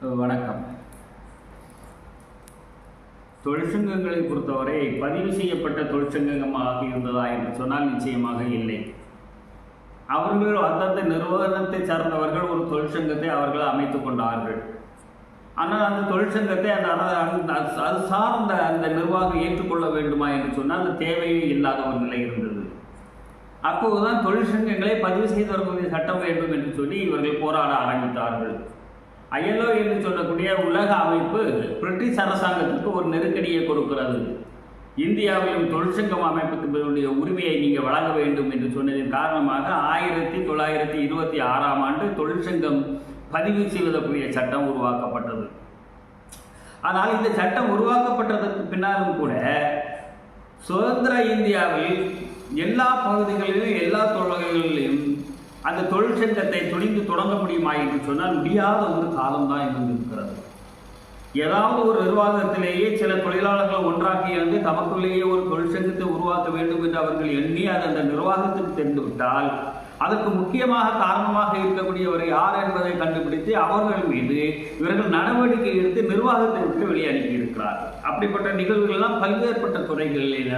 வணக்கம். தொழிற்சங்கங்களை பொறுத்தவரை பதிவு செய்யப்பட்ட தொழிற்சங்கமாக இருந்ததா என்று சொன்னால் நிச்சயமாக இல்லை. அவர்கள் அந்தந்த நிறுவனத்தை சார்ந்தவர்கள் ஒரு தொழிற்சங்கத்தை அவர்கள் அமைத்துக் கொண்டார்கள். ஆனால் அந்த தொழிற்சங்கத்தை அது சார்ந்த அந்த நிர்வாகம் ஏற்றுக்கொள்ள வேண்டுமா என்று சொன்னால் அந்த தேவையே இல்லாத ஒரு நிலை இருந்தது. அப்போதுதான் தொழிற்சங்கங்களை பதிவு செய்தவர்களுடைய சட்டம் வேண்டும் என்று சொல்லி இவர்கள் போராட ஆரம்பித்தார்கள். ILO என்று சொல்லக்கூடிய உலக அமைப்பு பிரிட்டிஷ் அரசாங்கத்திற்கு ஒரு நெருக்கடியை கொடுக்கிறது. இந்தியாவிலும் தொழிற்சங்கம் அமைப்புடைய உரிமையை நீங்கள் வழங்க வேண்டும் என்று சொன்னதன் காரணமாக 1926ஆம் ஆண்டு தொழிற்சங்கம் பதிவு செய்வதற்குரிய சட்டம் உருவாக்கப்பட்டது. ஆனால் இந்த சட்டம் உருவாக்கப்பட்டதற்கு பின்னாலும் கூட சுதந்திர இந்தியாவில் எல்லா பகுதிகளிலும் எல்லா தொழில்களிலும் அந்த தொழிற்சங்கத்தை துணிந்து தொடங்க முடியுமா என்று சொன்னால் முடியாத ஒரு காலம்தான் இருந்திருக்கிறது. ஏதாவது ஒரு நிர்வாகத்திலேயே சில தொழிலாளர்கள் ஒன்றாக்கி இருந்து தமக்குள்ளேயே ஒரு தொழிற்சங்கத்தை உருவாக்க வேண்டும் என்று அவர்கள் எண்ணி அது அந்த நிர்வாகத்துக்கு தெரிந்துவிட்டால் அதற்கு முக்கியமாக காரணமாக இருக்கக்கூடியவர் யார் என்பதை கண்டுபிடித்து அவர்கள் மீது இவர்கள் நடவடிக்கை எடுத்து நிர்வாகத்தை விட்டு வெளியே அனுப்பி இருக்கிறார்கள். அப்படிப்பட்ட நிகழ்வுகள் எல்லாம் பல்வேறுபட்ட துறைகளில்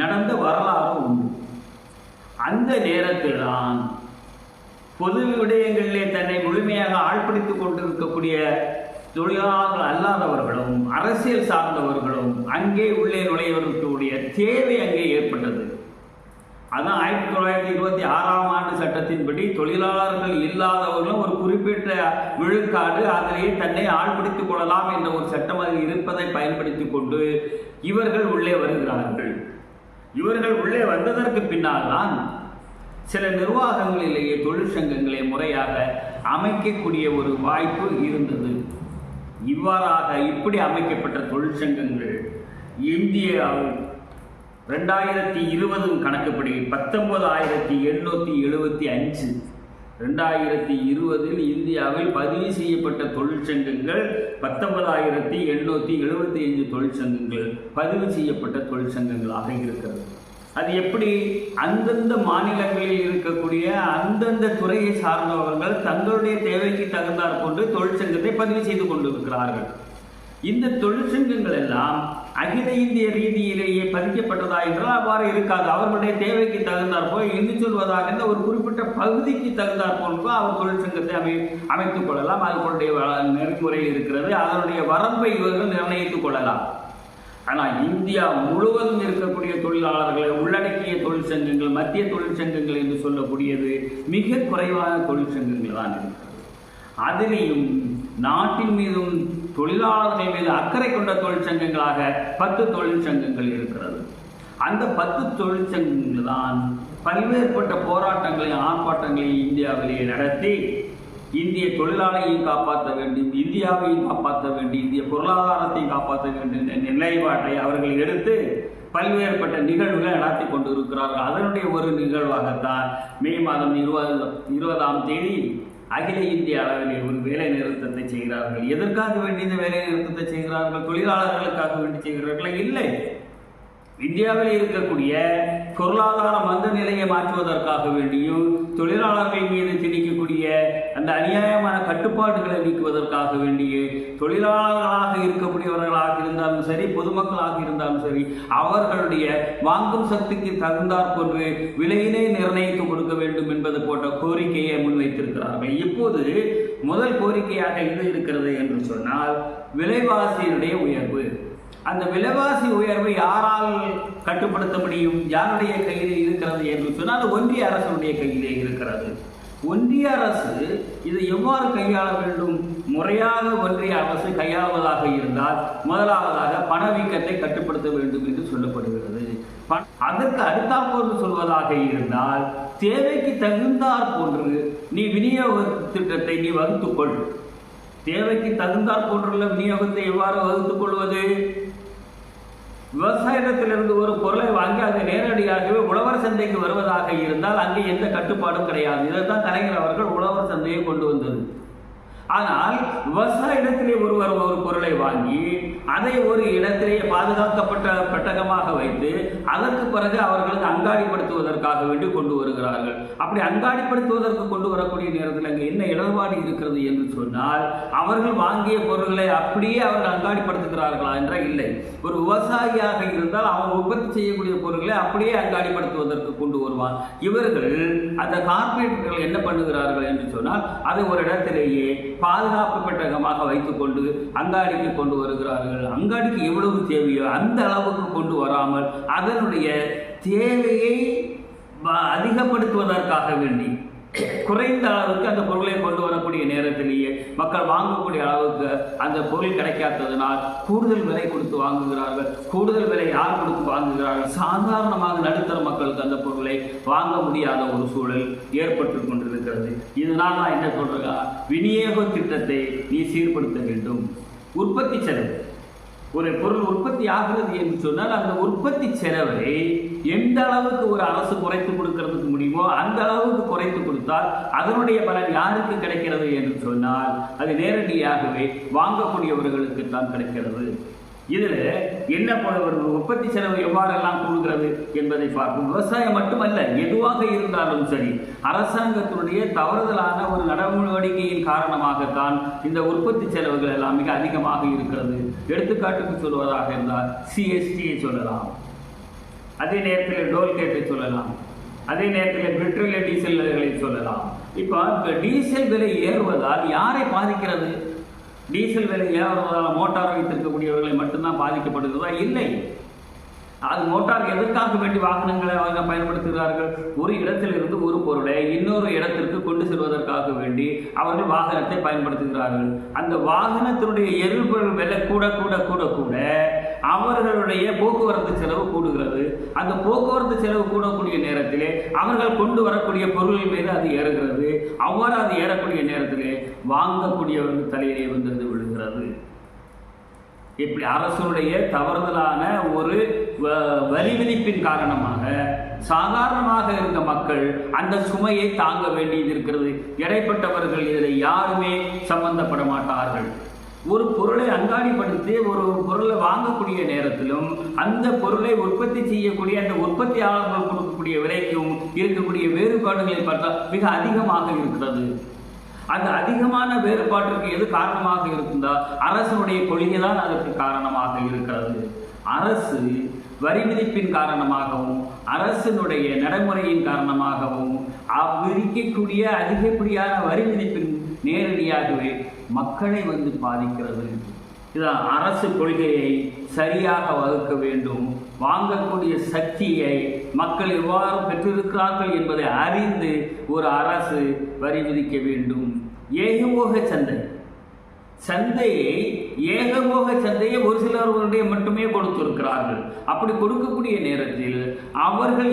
நடந்த வரலாறு உண்டு. அந்த நேரத்தில் தான் பொது விடயங்களிலே தன்னை முழுமையாக ஆழ்படுத்திக் கொண்டிருக்கக்கூடிய தொழிலாளர்கள் அல்லாதவர்களும் அரசியல் சார்ந்தவர்களும் அங்கே உள்ளே நுழைவதற்குரிய தேவை அங்கே ஏற்பட்டது. அதான் 1926ஆம் ஆண்டு சட்டத்தின்படி தொழிலாளர்கள் இல்லாதவர்களும் ஒரு குறிப்பிட்ட விழுக்காடு அதிலேயே தன்னை ஆழ்படுத்திக் கொள்ளலாம் என்ற ஒரு சட்டம் அது இருப்பதை பயன்படுத்தி கொண்டு இவர்கள் உள்ளே வருகிறார்கள். இவர்கள் உள்ளே வந்ததற்கு பின்னால் தான் சில நிர்வாகங்களிலேயே தொழிற்சங்கங்களை முறையாக அமைக்கக்கூடிய ஒரு வாய்ப்பு இருந்தது. இவ்வாறாக இப்படி அமைக்கப்பட்ட தொழிற்சங்கங்கள் இந்தியாவில் 2020 கணக்குப்படி 19,875 2020 இந்தியாவில் பதிவு செய்யப்பட்ட தொழிற்சங்கங்கள் 19,875 தொழிற்சங்கங்கள் பதிவு செய்யப்பட்ட தொழிற்சங்கங்களாக இருக்கிறது. அது எப்படி? அந்தந்த மாநிலங்களில் இருக்கக்கூடிய அந்தந்த துறையை சார்ந்தவர்கள் தங்களுடைய தேவைக்கு தகுந்தாற் போன்று தொழிற்சங்கத்தை பதிவு செய்து கொண்டிருக்கிறார்கள். இந்த தொழிற்சங்கங்கள் எல்லாம் அகில இந்திய ரீதியிலேயே பதிக்கப்பட்டதா என்றால் அவ்வாறு இருக்காது. அவர்களுடைய தேவைக்கு தகுந்தாற் போல் என்று சொல்வதாக ஒரு குறிப்பிட்ட பகுதிக்கு தகுந்தாற் போன்று அவர் தொழிற்சங்கத்தை அமைத்துக் கொள்ளலாம். அவர்களுடைய நெறிமுறை இருக்கிறது. அதனுடைய வரம்பை இவர்கள் நிர்ணயித்துக் கொள்ளலாம். ஆனால் இந்தியா முழுவதும் இருக்கக்கூடிய தொழிலாளர்களை உள்ளடக்கிய தொழிற்சங்கங்கள், மத்திய தொழிற்சங்கங்கள் என்று சொல்லக்கூடியது மிக குறைவான தொழிற்சங்கங்கள் தான் இருக்கிறது. அதிலேயும் நாட்டின் மீதும் தொழிலாளர்கள் மீது அக்கறை கொண்ட தொழிற்சங்கங்களாக 10 தொழிற்சங்கங்கள் இருக்கிறது. அந்த 10 தொழிற்சங்கங்கள் தான் பல்வேறுபட்ட போராட்டங்களையும் ஆர்ப்பாட்டங்களையும் இந்தியாவிலேயே நடத்தி இந்திய தொழிலாளியையும் காப்பாற்ற வேண்டும், இந்தியாவையும் காப்பாற்ற வேண்டும், இந்திய பொருளாதாரத்தையும் காப்பாற்ற வேண்டும் என்ற நிலைப்பாட்டை அவர்கள் எடுத்து பல்வேறுபட்ட நிகழ்வுகளை நடத்தி கொண்டு இருக்கிறார்கள். அதனுடைய ஒரு நிகழ்வாகத்தான் மே மாதம் 20ஆம் தேதி அகில இந்திய அளவில் ஒரு வேலை நிறுத்தத்தை செய்கிறார்கள். எதற்காக வேண்டி இந்த வேலை நிறுத்தத்தை செய்கிறார்கள்? தொழிலாளர்களுக்காக வேண்டி செய்கிறார்கள்? இல்லை, இந்தியாவில் இருக்கக்கூடிய பொருளாதார மந்த நிலையை மாற்றுவதற்காக வேண்டியும் தொழிலாளர்கள் மீது திணிக்கக்கூடிய அந்த அநியாயமான கட்டுப்பாடுகளை நீக்குவதற்காக வேண்டிய தொழிலாளர்களாக இருக்கக்கூடியவர்களாக இருந்தாலும் சரி, பொதுமக்களாக இருந்தாலும் சரி, அவர்களுடைய வாங்கும் சக்திக்கு தகுந்தாற் போன்று விலையினை நிர்ணயித்து கொடுக்க வேண்டும் என்பது போன்ற கோரிக்கையை முன்வைத்திருக்கிறார்கள். இப்போது முதல் கோரிக்கையாக இது இருக்கிறது என்று சொன்னால் விலைவாசியினுடைய உயர்வு. அந்த விலைவாசி உயர்வை யாரால் கட்டுப்படுத்த முடியும்? யாருடைய கையிலே இருக்கிறது என்று சொன்னால் ஒன்றிய அரசுடைய கையிலே இருக்கிறது. ஒன்றிய அரசு இதை எவ்வாறு கையாள வேண்டும்? முறையாக ஒன்றிய அரசு கையாளுவதாக இருந்தால் முதலாவதாக பணவீக்கத்தை கட்டுப்படுத்த வேண்டும் என்று சொல்லப்படுகிறது. அதற்கு அடுத்தாற்போன்று சொல்வதாக இருந்தால் தேவைக்கு தகுந்தாற் போன்று நீ விநியோக திட்டத்தை நீ வகுத்துக்கொள். தேவைக்கு தகுந்தாற் போன்றுள்ள விநியோகத்தை எவ்வாறு வகுத்துக் கொள்வது? விவசாயத்திலிருந்து ஒரு பொருளை வாங்கி அது நேரடியாகவே உழவர் சந்தைக்கு வருவதாக இருந்தால் அங்கே எந்த கட்டுப்பாடும் கிடையாது. இதைத்தான் கலைஞர் அவர்கள் உழவர் சந்தையை கொண்டு வந்தது. ஆனால் விவசாயிடத்திலே ஒருவர் ஒரு பொருளை வாங்கி அதை ஒரு இடத்திலே பாதுகாக்கப்பட்ட பெட்டகமாக வைத்து அதற்கு பிறகு அவர்களுக்கு அங்காடிப்படுத்துவதற்காக வேண்டி கொண்டு வருகிறார்கள். அப்படி அங்காடிப்படுத்துவதற்கு கொண்டு வரக்கூடிய நேரத்தில் அங்கே என்ன இடர்பாடு இருக்கிறது என்று சொன்னால், அவர்கள் வாங்கிய பொருட்களை அப்படியே அவர்கள் அங்காடிப்படுத்துகிறார்களா என்றால் இல்லை. ஒரு விவசாயியாக இருந்தால் அவன் உற்பத்தி செய்யக்கூடிய பொருட்களை அப்படியே அங்காடிப்படுத்துவதற்கு கொண்டு வருவான். இவர்கள் அந்த கார்ப்பரேட்டுகள் என்ன பண்ணுகிறார்கள் என்று சொன்னால், அதை ஒரு இடத்திலேயே பாதுகாப்பு பெட்டகமாக வைத்துக்கொண்டு அங்காடிக்கு கொண்டு வருகிறார்கள். அங்காடிக்கு எவ்வளவு தேவையோ அந்த அளவுக்கு கொண்டு வராமல் அதனுடைய தேவையை அதிகப்படுத்துவதற்காக வேண்டி குறைந்த அளவுக்கு அந்த பொருளை கொண்டு வரக்கூடிய நேரத்திலேயே மக்கள் வாங்கக்கூடிய அளவுக்கு அந்த பொருள் கிடைக்காததனால் கூடுதல் விலை கொடுத்து வாங்குகிறார்கள். கூடுதல் விலை யார் கொடுத்து வாங்குகிறார்கள்? சாதாரணமாக நடுத்தர மக்களுக்கு அந்த பொருளை வாங்க முடியாத ஒரு சூழல் ஏற்பட்டு கொண்டிருக்கிறது. இதனால் நான் என்ன சொல்றேன், விநியோக திட்டத்தை நீ சீர்படுத்த வேண்டும். உற்பத்தி செலவு, ஒரு பொருள் உற்பத்தி ஆகிறது என்று சொன்னால் அந்த உற்பத்தி செலவை எந்த அளவுக்கு ஒரு அரசு குறைத்து கொடுக்கிறதுக்கு முடியுமோ அந்த அளவுக்கு குறைத்து கொடுத்தால் அதனுடைய பலன் யாருக்கு கிடைக்கிறது என்று சொன்னால் அது நேரடியாகவே வாங்கக்கூடியவர்களுக்கு தான் கிடைக்கிறது. இதில் என்ன உற்பத்தி செலவு எவ்வாறெல்லாம் கூடுகிறது என்பதை பார்க்கும். விவசாயம் மட்டுமல்ல, எதுவாக இருந்தாலும் சரி, அரசாங்கத்தினுடைய தவறுதலான ஒரு நடவடிக்கையின் காரணமாகத்தான் இந்த உற்பத்தி செலவுகள் எல்லாம் மிக அதிகமாக இருக்கிறது. எடுத்துக்காட்டுக்கு சொல்வதாக இருந்தால் சிஎஸ்டியை சொல்லலாம், அதே நேரத்தில் டோல்கேட்டை சொல்லலாம், அதே நேரத்தில் பெட்ரோல் டீசல் விலைகளை சொல்லலாம். இப்போ டீசல் விலை ஏறுவதால் யாரை பாதிக்கிறது? டீசல் விலை ஏறுவதால் மோட்டார் வைத்திருக்கக்கூடியவர்களை மட்டும்தான் பாதிக்கப்படுகிறதா? இல்லை. அது மோட்டார் எதற்காக வேண்டி வாகனங்களை அவங்க பயன்படுத்துகிறார்கள்? ஒரு இடத்திலிருந்து ஒரு பொருளை இன்னொரு இடத்திற்கு கொண்டு செல்வதற்காக வேண்டி அவர்கள் வாகனத்தை பயன்படுத்துகிறார்கள். அந்த வாகனத்தினுடைய எரிபொருள் விலை கூட கூட கூட கூட அவர்களுடைய போக்குவரத்து செலவு கூடுகிறது. அந்த போக்குவரத்து செலவு கூடக்கூடிய நேரத்திலே அவர்கள் கொண்டு வரக்கூடிய பொருள் மீது அது ஏறுகிறது. அவ்வாறு அது ஏறக்கூடிய நேரத்திலே வாங்கக்கூடியவர்கள் தலையிலே வந்து விழுகிறது. இப்படி அரசுடைய தவறுதலான ஒரு வரி விதிப்பின் காரணமாக சாதாரணமாக இருந்த மக்கள் அந்த சுமையை தாங்க வேண்டியது இருக்கிறது. இடைப்பட்டவர்கள் இதில் யாருமே சம்பந்தப்பட மாட்டார்கள். ஒரு பொருளை அங்காடிப்படுத்தி ஒரு பொருளை வாங்கக்கூடிய நேரத்திலும் அந்த பொருளை உற்பத்தி செய்யக்கூடிய அந்த உற்பத்தியாளர்கள் கொடுக்கக்கூடிய விலைக்கும் இருக்கக்கூடிய வேறுபாடுகளை பார்த்தால் மிக அதிகமாக இருக்கிறது. அந்த அதிகமான வேறுபாட்டிற்கு எது காரணமாக இருந்தால் அரசனுடைய கொள்கை தான் அதற்கு காரணமாக இருக்கிறது. அரசு வரி விதிப்பின் காரணமாகவும் அரசினுடைய நடைமுறையின் காரணமாகவும் விதிக்கக்கூடிய அதிகப்படியான வரி விதிப்பின் நேரடியாகவே மக்களை வந்து பாதிக்கிறது. இதான் அரசு கொள்கையை சரியாக வகுக்க வேண்டும். வாங்கக்கூடிய சக்தியை மக்கள் எவ்வாறு பெற்றிருக்கிறார்கள் என்பதை அறிந்து ஒரு அரசு வரி விதிக்க வேண்டும். ஏகபோக சந்தையை ஏகபோக சந்தையை ஒரு சிலருடைய மட்டுமே கொடுத்திருக்கிறார்கள். அப்படி கொடுக்கக்கூடிய நேரத்தில் அவர்கள்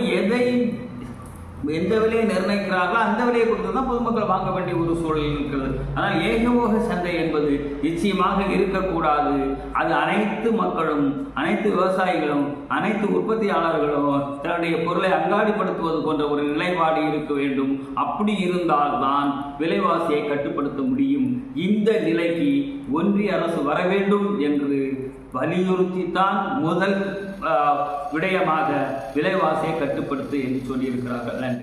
எந்த விலையை நிர்ணயிக்கிறார்களோ அந்த விலையை கொடுத்து தான் பொதுமக்கள் வாங்க வேண்டிய ஒரு சூழல் இருக்கிறது. ஆனால் ஏகபோக சந்தை என்பது நிச்சயமாக இருக்கக்கூடாது. அது அனைத்து மக்களும், அனைத்து விவசாயிகளும், அனைத்து உற்பத்தியாளர்களும் தன்னுடைய பொருளை அங்காடிப்படுத்துவது போன்ற ஒரு நிலைப்பாடு இருக்க வேண்டும். அப்படி இருந்தால்தான் விலைவாசியை கட்டுப்படுத்த முடியும். இந்த நிலைக்கு ஒன்றிய அரசு வர வேண்டும் என்று வலியுறுத்தித்தான் முதல் விடயமாக விலைவாசியை கட்டுப்படுத்து என்று சொல்லியிருக்கிறார்கள்.